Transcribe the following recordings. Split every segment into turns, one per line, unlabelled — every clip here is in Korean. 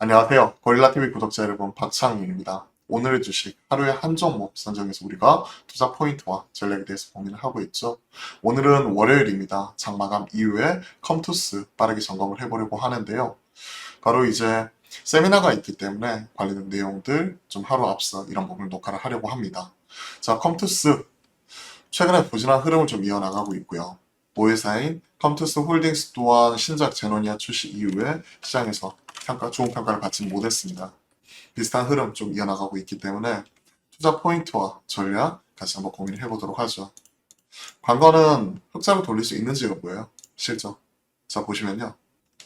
안녕하세요. 고릴라TV 구독자 여러분, 박창민입니다. 오늘의 주식 하루에 한 종목 선정해서 우리가 투자 포인트와 전략에 대해서 고민을 하고 있죠. 오늘은 월요일입니다. 장마감 이후에 컴투스 빠르게 점검을 해보려고 하는데요. 바로 이제 세미나가 있기 때문에 관련된 내용들 좀 하루 앞서 이런 부분을 녹화를 하려고 합니다. 자, 컴투스 최근에 부진한 흐름을 좀 이어나가고 있고요. 모회사인 컴투스 홀딩스 또한 신작 제노니아 출시 이후에 시장에서 좋은 평가를 받지 못했습니다. 비슷한 흐름 좀 이어나가고 있기 때문에 투자 포인트와 전략 같이 한번 고민을 해보도록 하죠. 관건은 흑자로 돌릴 수 있는지 여부예요. 실적. 자, 보시면요.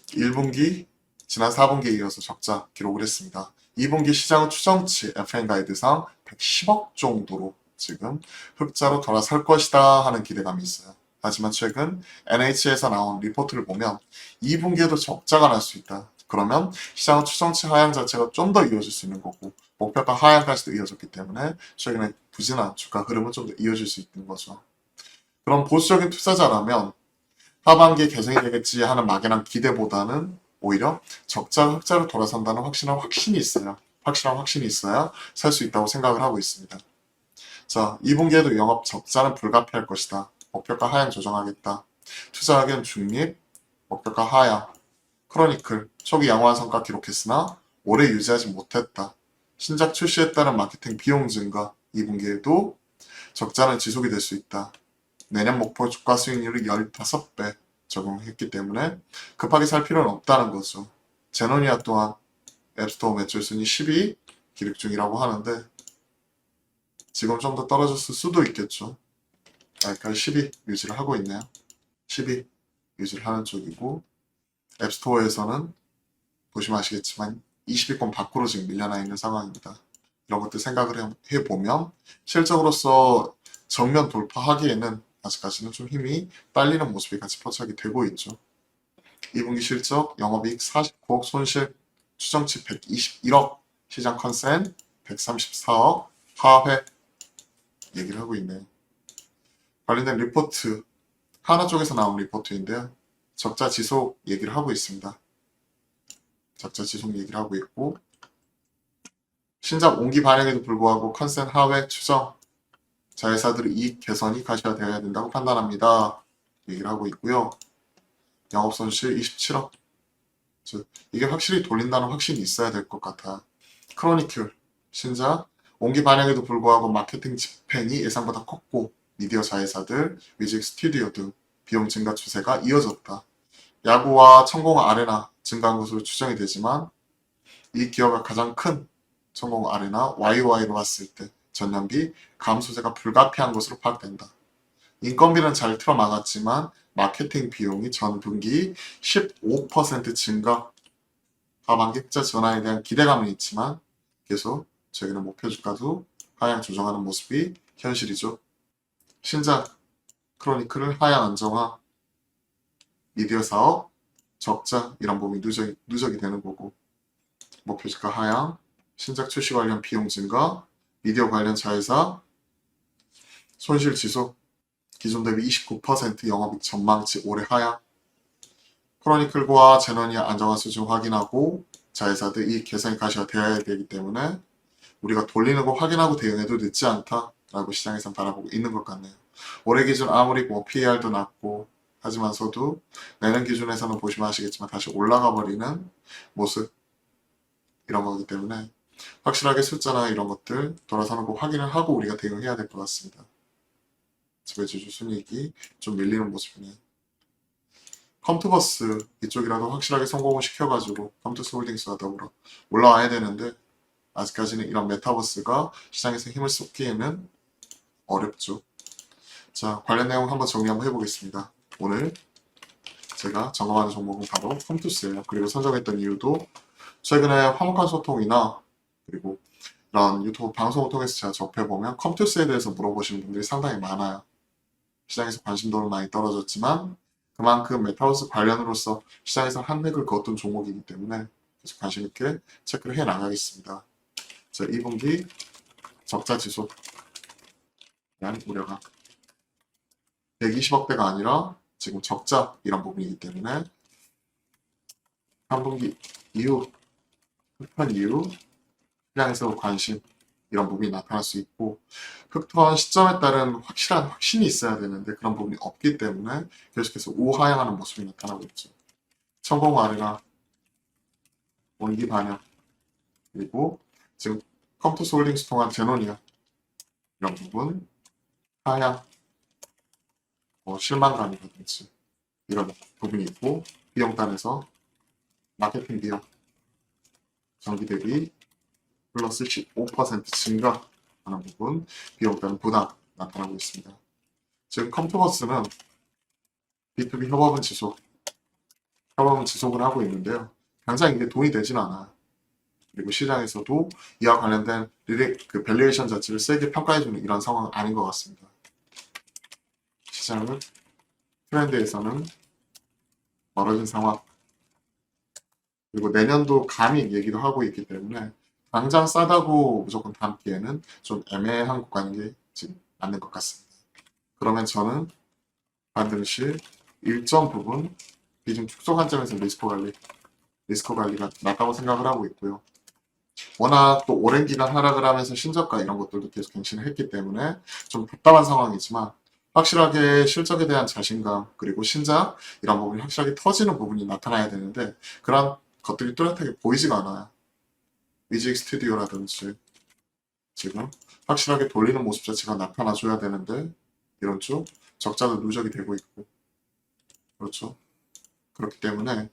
1분기, 지난 4분기에 이어서 적자 기록을 했습니다. 2분기 시장은 추정치 FN 가이드상 110억 정도로 지금 흑자로 돌아설 것이다 하는 기대감이 있어요. 하지만 최근 NH에서 나온 리포트를 보면 2분기에도 적자가 날 수 있다. 그러면 시장은 추정치 하향 자체가 좀 더 이어질 수 있는 거고 목표가 하향까지도 이어졌기 때문에 최근에 부진한 주가 흐름은 좀 더 이어질 수 있는 거죠. 그럼 보수적인 투자자라면 하반기에 개선이 되겠지 하는 막연한 기대보다는 오히려 적자 흑자로 돌아선다는 확신이 있어요. 확실한 확신이 있어야 살 수 있다고 생각을 하고 있습니다. 자, 2분기에도 영업 적자는 불가피할 것이다. 목표가 하향 조정하겠다. 투자학연 중립, 목표가 하향. 크로니클, 초기 양호한 성과 기록했으나 오래 유지하지 못했다. 신작 출시에 따른 마케팅 비용 증가, 2분기에도 적자는 지속이 될 수 있다. 내년 목표 주가 수익률을 15배 적용했기 때문에 급하게 살 필요는 없다는 거죠. 제노니아 또한 앱스토어 매출 순위 10위 기록 중이라고 하는데 지금 좀 더 떨어졌을 수도 있겠죠. 여기까지 10위 유지를 하고 있네요. 10위 유지를 하는 쪽이고 앱스토어에서는 보시면 아시겠지만 20위권 밖으로 지금 밀려나 있는 상황입니다. 이런 것들 생각을 해보면 실적으로서 정면 돌파하기에는 아직까지는 좀 힘이 딸리는 모습이 같이 포착이 되고 있죠. 2분기 실적, 영업이익 49억, 손실 추정치 121억, 시장 컨센 134억, 하회 얘기를 하고 있네요. 관련된 리포트, 하나 쪽에서 나온 리포트인데요. 적자 지속 얘기를 하고 있습니다. 적자 지속 얘기를 하고 있고 신작 온기 반영에도 불구하고 컨센 하회 추정 자회사들의 이익 개선이 가시화되어야 된다고 판단합니다. 얘기를 하고 있고요. 영업손실 27억. 즉 이게 확실히 돌린다는 확신이 있어야 될 것 같아요. 크로니클 신작 온기 반영에도 불구하고 마케팅 집행이 예상보다 컸고 미디어 자회사들, 뮤직 스튜디오 등 비용 증가 추세가 이어졌다. 야구와 천공 아레나 증가한 것으로 추정이 되지만 이 기업의 가장 큰 천공 아레나 YY로 봤을 때 전년비 감소세가 불가피한 것으로 파악된다. 인건비는 잘 틀어막았지만 마케팅 비용이 전 분기 15% 증가, 하반기 흑자 전환에 대한 기대감은 있지만 계속 최근에 목표 주가도 하향 조정하는 모습이 현실이죠. 신작 크로니클을 하향 안정화, 미디어 사업 적자 이런 부분이 누적이 되는 거고 목표 주가 하향, 신작 출시 관련 비용 증가, 미디어 관련 자회사 손실 지속, 기존 대비 29% 영업이익 전망치 올해 하향, 크로니클과 제너니아 안정화 수준 확인하고 자회사들 이익 개선이 가시화되어야 되기 때문에 우리가 돌리는 거 확인하고 대응해도 늦지 않다라고 시장에선 바라보고 있는 것 같네요. 올해 기준 아무리 뭐 PER도 낮고 하지만서도 내년 기준에서는 보시면 아시겠지만 다시 올라가 버리는 모습 이런 거기 때문에 확실하게 숫자나 이런 것들 돌아서는 거 확인을 하고 우리가 대응해야 될 것 같습니다. 지배주주 순이익이 좀 밀리는 모습이네요. 컴투버스 이쪽이라도 확실하게 성공을 시켜가지고 컴투스 홀딩스와 더불어 올라와야 되는데 아직까지는 이런 메타버스가 시장에서 힘을 쏟기에는 어렵죠. 자, 관련 내용 한번 정리 한번 해보겠습니다. 오늘 제가 점검하는 종목은 바로 컴투스예요. 그리고 선정했던 이유도 최근에 화목한 소통이나 그리고 이런 유튜브 방송을 통해서 제가 접해보면 컴투스에 대해서 물어보시는 분들이 상당히 많아요. 시장에서 관심도는 많이 떨어졌지만 그만큼 메타버스 관련으로서 시장에서 한 획을 그었던 종목이기 때문에 계속 관심 있게 체크를 해 나가겠습니다. 자, 2분기 적자 지속 대한 우려가 120억대가 아니라 지금 적자 이런 부분이기 때문에 3분기 이후 흑턴 이후 시장에서 관심 이런 부분이 나타날 수 있고 흑턴 시점에 따른 확실한 확신이 있어야 되는데 그런 부분이 없기 때문에 계속해서 우하향하는 모습이 나타나고 있죠. 천공 아래가 원기 반영 그리고 지금 컴투스 홀딩스 통한 제노니아 이런 부분 하향 실망감이라든지 이런 부분이 있고 비용단에서 마케팅 비용 전기 대비 플러스 15% 증가하는 부분 비용단 부담 나타나고 있습니다. 지금 컴투버스는 B2B 협업은 지속을 하고 있는데요. 당장 이게 돈이 되진 않아요. 그리고 시장에서도 이와 관련된 그 밸류에이션 자체를 세게 평가해주는 이런 상황은 아닌 것 같습니다. 시장은 트렌드에서는 멀어진 상황 그리고 내년도 감익 얘기도 하고 있기 때문에 당장 싸다고 무조건 담기에는 좀 애매한 구간인 게 지금 맞는 것 같습니다. 그러면 저는 반드시 일정 부분 비중 축소 관점에서 리스크 관리가 낫다고 생각을 하고 있고요. 워낙 또 오랜 기간 하락을 하면서 신저가 이런 것들도 계속 갱신을 했기 때문에 좀 답답한 상황이지만 확실하게 실적에 대한 자신감 그리고 신작 이런 부분이 확실하게 터지는 부분이 나타나야 되는데 그런 것들이 뚜렷하게 보이지가 않아요. 뮤직 스튜디오라든지 지금 확실하게 돌리는 모습 자체가 나타나줘야 되는데 이런 쪽 적자도 누적이 되고 있고 그렇죠. 그렇기 때문에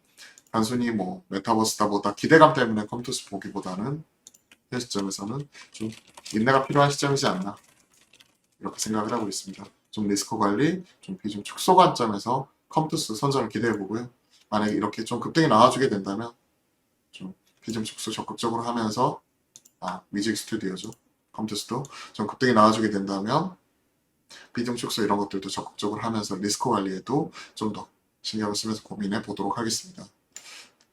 단순히 뭐 메타버스다 뭐다 기대감 때문에 컴투스 보기보다는 현 시점에서는 좀 인내가 필요한 시점이지 않나 이렇게 생각을 하고 있습니다. 좀 리스크 관리, 좀 비중 축소 관점에서 컴투스 선점을 기대해 보고요. 만약에 이렇게 좀 급등이 나와주게 된다면 좀 비중 축소 적극적으로 하면서 뮤직 스튜디오죠. 컴투스도 좀 급등이 나와주게 된다면 비중 축소 이런 것들도 적극적으로 하면서 리스크 관리에도 좀 더 신경을 쓰면서 고민해 보도록 하겠습니다.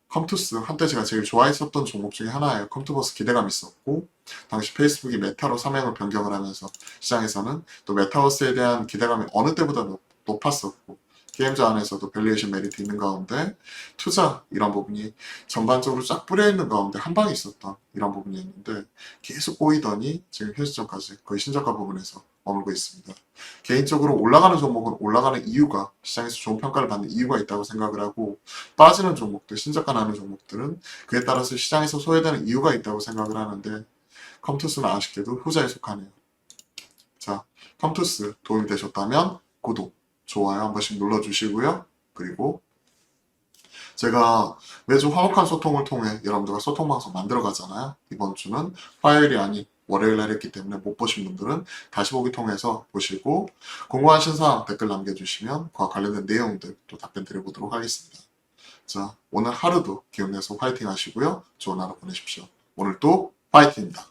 컴투스 한때 제가 제일 좋아했었던 종목 중에 하나예요. 컴투버스 기대감이 있었고 당시 페이스북이 메타로 사명을 변경을 하면서 시장에서는 또 메타버스에 대한 기대감이 어느 때보다 높았었고 게임즈 안에서도 밸류에이션 메리트 있는 가운데 투자 이런 부분이 전반적으로 쫙 뿌려있는 가운데 한 방에 있었던 이런 부분이었는데 계속 꼬이더니 지금 현 시점까지 거의 신저가 부분에서 머물고 있습니다. 개인적으로 올라가는 종목은 올라가는 이유가 시장에서 좋은 평가를 받는 이유가 있다고 생각을 하고 빠지는 종목들, 신저가 나는 종목들은 그에 따라서 시장에서 소외되는 이유가 있다고 생각을 하는데 컴투스는 아쉽게도 후자에 속하네요. 자, 컴투스 도움이 되셨다면 구독, 좋아요 한 번씩 눌러주시고요. 그리고 제가 매주 화목한 소통을 통해 여러분들과 소통 방송 만들어 가잖아요. 이번 주는 화요일이 아닌 월요일 날 했기 때문에 못 보신 분들은 다시 보기 통해서 보시고 궁금하신 사항 댓글 남겨주시면 그와 관련된 내용들 또 답변 드려보도록 하겠습니다. 자, 오늘 하루도 기운내서 화이팅 하시고요. 좋은 하루 보내십시오. 오늘 또 화이팅입니다.